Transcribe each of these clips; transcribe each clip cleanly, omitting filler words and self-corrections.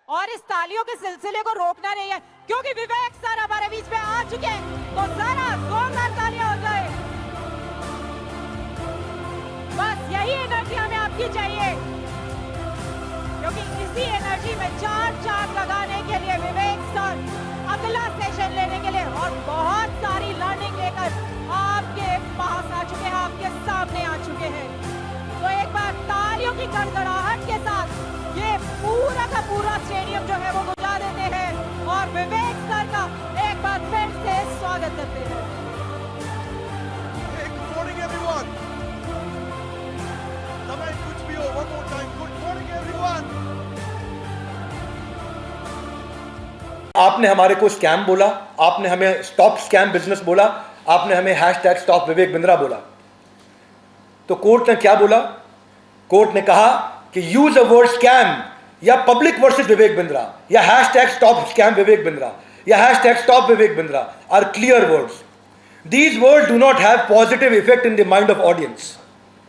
और इस तालियों के सिलसिले को रोकना नहीं है, क्योंकि विवेक सर हमारे बीच में आ चुके हैं। तो जरा जोरदार तालियां हो जाए। बस यही एनर्जी हमें आपकी चाहिए, क्योंकि इसी एनर्जी में चार चांद लगाने के लिए विवेक सर अगला सेशन लेने के लिए और बहुत सारी लर्निंग लेकर आपके पास आ चुके हैं, आपके सामने आ चुके हैं। तो एक बार तालियों की गड़गड़ाहट के साथ ये पूरा का पूरा स्टेडियम जो है वो बुला देते हैं और विवेक सर का एक बार फिर से स्वागत करते हैं। Good morning everyone. समय कुछ भी हो, one more time. Good morning everyone. आपने हमारे को स्कैम बोला, आपने हमें स्टॉप स्कैम बिजनेस बोला, आपने हमें हैशटैग स्टॉप विवेक बिंद्रा बोला। तो कोर्ट ने क्या बोला? कोर्ट ने कहा कि यूज अ वर्ड स्कैम या पब्लिक वर्सेस विवेक बिंद्रा या hashtag stop scam Vivek Bindra या hashtag stop Vivek Bindra are clear words. These words do not have positive effect in the mind of audience.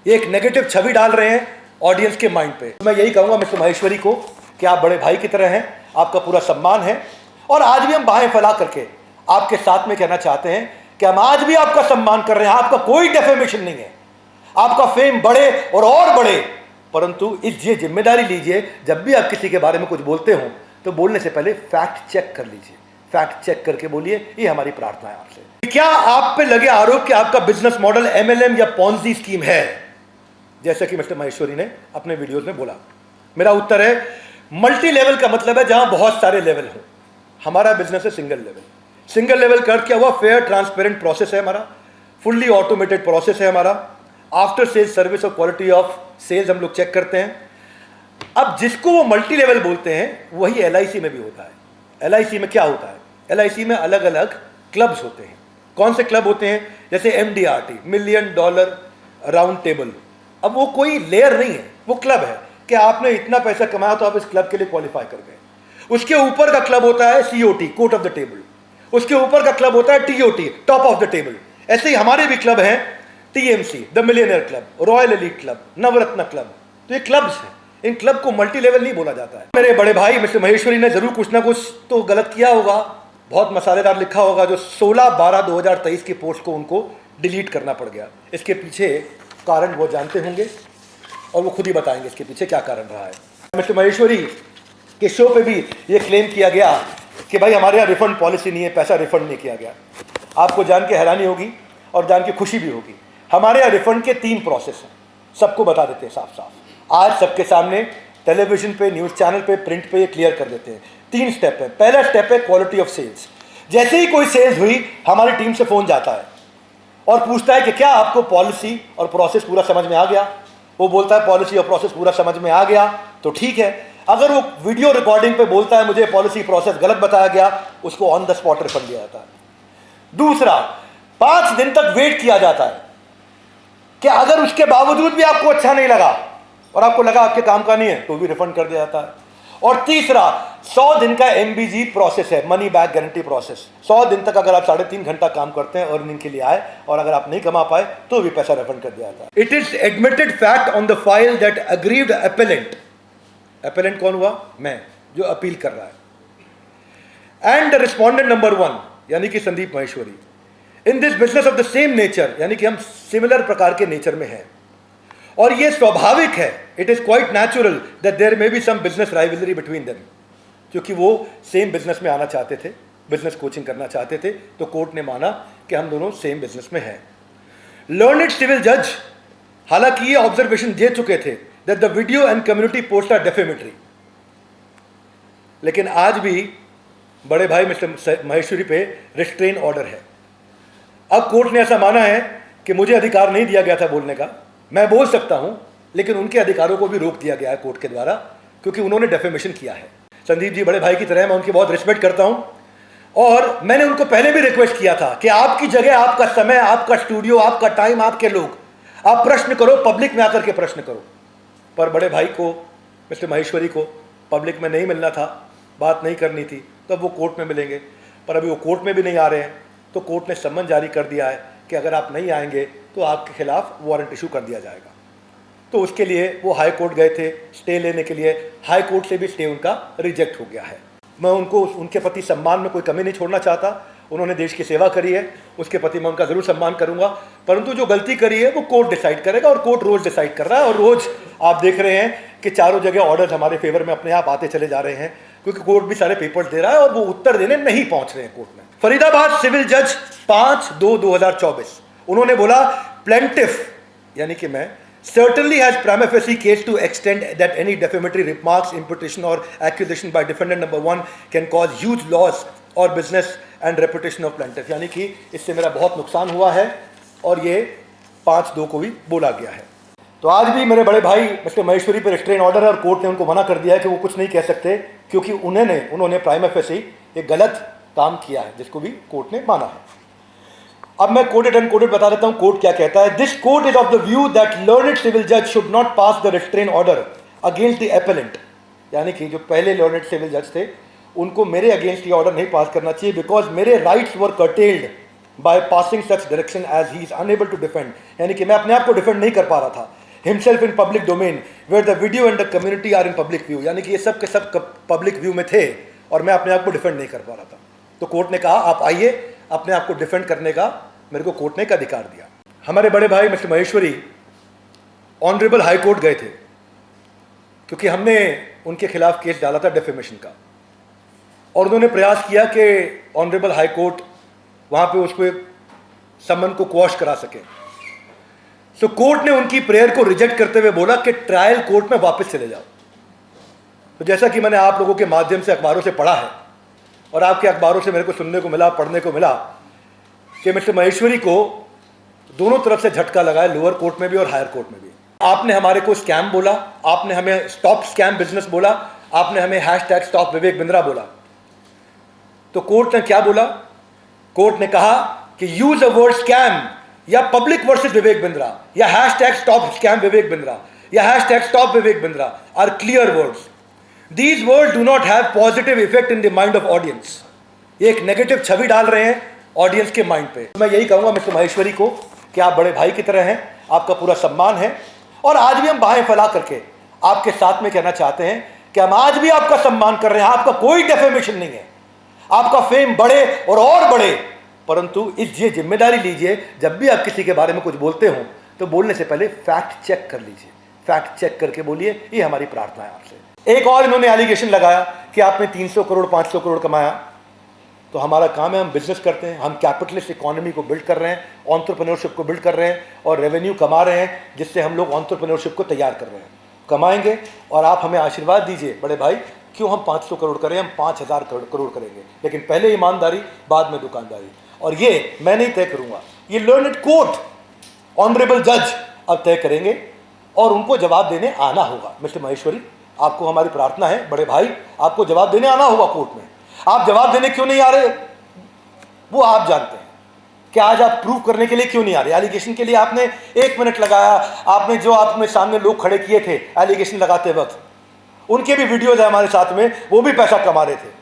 ये एक नेगेटिव छवि डाल रहे हैं ऑडियंस के माइंड पे। मैं यही कहूंगा मिस्टर महेश्वरी को कि आप बड़े भाई की तरह हैं, आपका पूरा सम्मान है और आज भी हम बाहें फैला करके आपके साथ में कहना चाहते हैं कि हम आज भी आपका सम्मान कर रहे हैं। आपका कोई डेफेमेशन नहीं है, आपका फेम बढ़े और बढ़े, परंतु इस ये जिम्मेदारी लीजिए जब भी आप किसी के बारे में कुछ बोलते हो तो बोलने से पहले फैक्ट चेक कर लीजिए, फैक्ट चेक करके बोलिए। ये हमारी प्रार्थना है आपसे। क्या आप पे लगे आरोप कि आपका बिजनेस मॉडल एमएलएम या पॉन्जी स्कीम है, जैसा कि मिस्टर महेश्वरी ने अपने वीडियोस में बोला? मेरा उत्तर है मल्टी लेवल का मतलब है जहां बहुत सारे लेवल हो। हमारा बिजनेस है सिंगल लेवल। सिंगल लेवल कर क्या हुआ? फेयर ट्रांसपेरेंट प्रोसेस है हमारा, फुल्ली ऑटोमेटेड प्रोसेस है हमारा। आफ्टर सेल्स सर्विस और क्वालिटी ऑफ सेल्स हम लोग चेक करते हैं। अब जिसको वो मल्टी लेवल बोलते हैं वही एलआईसी में भी होता है। एलआईसी में क्या होता है? एलआईसी में अलग अलग क्लब्स होते हैं। कौन से क्लब होते हैं? जैसे MDRT, million dollar round table. अब वो कोई लेयर नहीं है, वो क्लब है कि आपने इतना पैसा कमाया तो आप इस क्लब के लिए क्वालिफाई कर गए। उसके ऊपर का क्लब होता है COT, court of the table. उसके ऊपर का क्लब होता है TOT, top of the table. ऐसे ही हमारे भी क्लब हैं, TMC, the millionaire club, royal elite club, Navratna club. तो ये क्लब्स हैं, इन क्लब को मल्टी लेवल नहीं बोला जाता है। मेरे बड़े भाई मिस्टर महेश्वरी ने जरूर कुछ ना कुछ तो गलत किया होगा, बहुत मसालेदार लिखा होगा जो 16/12/2023 की पोस्ट को उनको डिलीट करना पड़ गया। इसके पीछे कारण वो जानते होंगे और वो खुद ही बताएंगे इसके पीछे क्या कारण रहा है। मिस्टर महेश्वरी के शो पे भी ये क्लेम किया गया कि भाई हमारे यहाँ रिफंड पॉलिसी नहीं है, पैसा रिफंड नहीं किया गया। आपको जान के हैरानी होगी और जान के खुशी भी होगी, हमारे यहाँ रिफंड के 3 प्रोसेस हैं। सबको बता देते हैं साफ साफ, आज सबके सामने टेलीविजन पे, न्यूज़ चैनल पे, प्रिंट पे ये क्लियर कर देते हैं। 3 स्टेप है। पहला स्टेप है क्वालिटी ऑफ सेल्स। जैसे ही कोई सेल्स हुई हमारी टीम से फ़ोन जाता है और पूछता है कि क्या आपको पॉलिसी और प्रोसेस पूरा समझ में आ गया? वो बोलता है पॉलिसी और प्रोसेस पूरा समझ में आ गया तो ठीक है। अगर वो वीडियो रिकॉर्डिंग पे बोलता है मुझे पॉलिसी प्रोसेस गलत बताया गया, उसको ऑन द स्पॉट रिफंड दिया जाता है। दूसरा, 5 दिन तक वेट किया जाता है कि अगर उसके बावजूद भी आपको अच्छा नहीं लगा और आपको लगा आपके काम का नहीं है तो भी रिफंड कर दिया जाता है। और तीसरा, 100 दिन का एमबीजी प्रोसेस है, मनी बैक गारंटी प्रोसेस। 100 दिन तक अगर आप 3.5 घंटा काम करते हैं अर्निंग के लिए आए और अगर आप नहीं कमा पाए तो भी पैसा रिफंड कर दिया जाता है। It is admitted fact on the file that aggrieved appellant, appellant कौन हुआ? मैं, जो अपील कर रहा है, एंड द रिस्पोंडेंट नंबर 1 यानी कि Sandeep Maheshwari, in this business of the same nature, यानी कि हम सिमिलर प्रकार के नेचर में हैं और ये स्वाभाविक है। It is quite natural that there may be some business rivalry between them, क्योंकि वो सेम बिजनेस में आना चाहते थे, बिजनेस कोचिंग करना चाहते थे, तो कोर्ट ने माना कि हम दोनों सेम बिजनेस में हैं। लर्नड सिविल जज हालांकि ये ऑब्जर्वेशन दे चुके थे that the video and community post are defamatory, लेकिन आज भी बड़े भाई मिस्टर महेश्वरी पे रिस्ट्रेन ऑर्डर है। अब कोर्ट ने ऐसा माना है कि मुझे अधिकार नहीं दिया गया था बोलने का, मैं बोल सकता हूं, लेकिन उनके अधिकारों को भी रोक दिया गया है कोर्ट के द्वारा क्योंकि उन्होंने डेफेमेशन किया है। संदीप जी बड़े भाई की तरह, मैं उनकी बहुत रिस्पेक्ट करता हूं और मैंने उनको पहले भी रिक्वेस्ट किया था कि आपकी जगह, आपका समय, आपका स्टूडियो, आपका टाइम, आपके लोग, आप प्रश्न करो, पब्लिक में आकर के प्रश्न करो। पर बड़े भाई को, मिस्टर महेश्वरी को पब्लिक में नहीं मिलना था, बात नहीं करनी थी, तो अब वो कोर्ट में मिलेंगे। पर अभी वो कोर्ट में भी नहीं आ रहे हैं तो कोर्ट ने सम्मन जारी कर दिया है कि अगर आप नहीं आएंगे तो आपके खिलाफ वारंट इशू कर दिया जाएगा। तो उसके लिए वो हाई कोर्ट गए थे स्टे लेने के लिए। हाई कोर्ट से भी स्टे उनका रिजेक्ट हो गया है। मैं उनको उनके प्रति सम्मान में कोई कमी नहीं छोड़ना चाहता। उन्होंने देश की सेवा करी है, उसके प्रति मैं उनका ज़रूर सम्मान करूंगा, परंतु जो गलती करी है वो कोर्ट डिसाइड करेगा और कोर्ट रोज़ डिसाइड कर रहा है। और रोज़ आप देख रहे हैं कि चारों जगह ऑर्डर्स हमारे फेवर में अपने आप आते चले जा रहे हैं, क्योंकि कोर्ट भी सारे पेपर्स दे रहा है और वो उत्तर देने नहीं पहुंच रहे हैं कोर्ट में। फरीदाबाद सिविल जज 5/2/2024 उन्होंने बोला प्लेंटिफ यानी कि मैं certainly has prima facie case to extend that any defamatory remarks, imputation or accusation by defendant number 1 can cause huge loss or business and reputation of plaintiff। यानी कि इससे मेरा बहुत नुकसान हुआ है और ये 5/2 को भी बोला गया है। तो आज भी मेरे बड़े भाई मिस्टर महेश्वरी पर रिस्ट्रेन ऑर्डर है और कोर्ट ने उनको मना कर दिया है कि वो कुछ नहीं कह सकते, क्योंकि उन्होंने प्राइमा फेसी एक गलत काम किया है, जिसको भी कोर्ट ने माना है। अब मैं कोटेड एंड कोटेड बता देता हूं कोर्ट क्या कहता है। This court is of the view that learned civil जज should not pass the restrain order against the appellant. यानी कि जो पहले लर्नेड सिविल जज थे उनको मेरे अगेंस्ट ये ऑर्डर नहीं पास करना चाहिए, बिकॉज मेरे rights were curtailed by passing such direction as he is unable to defend. यानी कि मैं अपने आप को डिफेंड नहीं कर पा रहा था। Himself in public domain where the video and the community are in public view. यानी कि ये सब के सब पब्लिक व्यू में थे और मैं अपने आप को डिफेंड नहीं कर पा रहा था। तो कोर्ट ने कहा आप आइए, अपने आप को डिफेंड करने का मेरे को कोर्ट ने एक अधिकार दिया। हमारे बड़े भाई mister Maheshwari honourable high court गए थे, क्योंकि हमने उनके खिलाफ केस डाला था डेफेमेशन का, और उन्होंने प्रयास किया कि ऑनरेबल हाई कोर्ट वहां पे उसको सम्मन को क्वॉश करा सके। सो कोर्ट ने उनकी प्रेयर को रिजेक्ट करते हुए बोला कि ट्रायल कोर्ट में वापस चले जाओ। तो जैसा कि मैंने आप लोगों के माध्यम से अखबारों से पढ़ा है और आपके अखबारों से मेरे को सुनने को मिला, पढ़ने को मिला कि मिस्टर महेश्वरी को दोनों तरफ से झटका लगा है, लोअर कोर्ट में भी और हायर कोर्ट में भी। आपने हमारे को स्कैम बोला, आपने हमें स्टॉप स्कैम बिजनेस बोला, आपने हमें हैशटैग स्टॉप विवेक बिंद्रा बोला। तो कोर्ट ने क्या बोला? कोर्ट ने कहा कि यूज अ वर्ड स्कैम या पब्लिक वर्सेस विवेक बिंद्रा या hashtag stop scam Vivek Bindra या hashtag stop Vivek Bindra are clear words. These words do not have positive effect in the mind of audience. ये एक नेगेटिव छवि डाल रहे हैं ऑडियंस के माइंड पे। मैं यही कहूंगा मिस्टर महेश्वरी को कि आप बड़े भाई की तरह हैं, आपका पूरा सम्मान है, और आज भी हम बाहें फैला करके आपके साथ में कहना चाहते हैं कि हम आज भी आपका सम्मान कर रहे हैं। आपका कोई डेफेमेशन नहीं है, आपका फेम बढ़े और बढ़े, परंतु इस ये जिम्मेदारी लीजिए जब भी आप किसी के बारे में कुछ बोलते हो तो बोलने से पहले फैक्ट चेक कर लीजिए, फैक्ट चेक करके बोलिए। ये हमारी प्रार्थना है आपसे। एक और इन्होंने एलिगेशन लगाया कि आपने 300 करोड़ 500 करोड़ कमाया। तो हमारा काम है, हम बिजनेस करते हैं, हम कैपिटलिस्ट इकोनॉमी को बिल्ड कर रहे हैं, एंटरप्रेन्योरशिप को बिल्ड कर रहे हैं और रेवेन्यू कमा रहे हैं, जिससे हम लोग एंटरप्रेन्योरशिप को तैयार कर रहे हैं। कमाएंगे और आप हमें आशीर्वाद दीजिए बड़े भाई। क्यों हम 500 करोड़ करें, हम 5000 करोड़ करेंगे, लेकिन पहले ईमानदारी बाद में दुकानदारी। और ये मैं नहीं तय करूंगा, ये लर्नेड कोर्ट ऑनरेबल जज अब तय करेंगे और उनको जवाब देने आना होगा। मिस्टर महेश्वरी, आपको हमारी प्रार्थना है बड़े भाई, आपको जवाब देने आना होगा कोर्ट में। आप जवाब देने क्यों नहीं आ रहे वो आप जानते हैं कि आज आप प्रूव करने के लिए क्यों नहीं आ रहे। एलिगेशन के लिए आपने 1 मिनट लगाया, आपने जो आपने सामने लोग खड़े किए थे एलिगेशन लगाते वक्त, उनके भी वीडियोज है हमारे साथ में, वो भी पैसा कमा रहे थे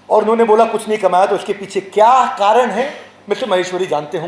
और उन्होंने बोला कुछ नहीं कमाया। तो उसके पीछे क्या कारण है मिस्टर महेश्वरी जानते हो।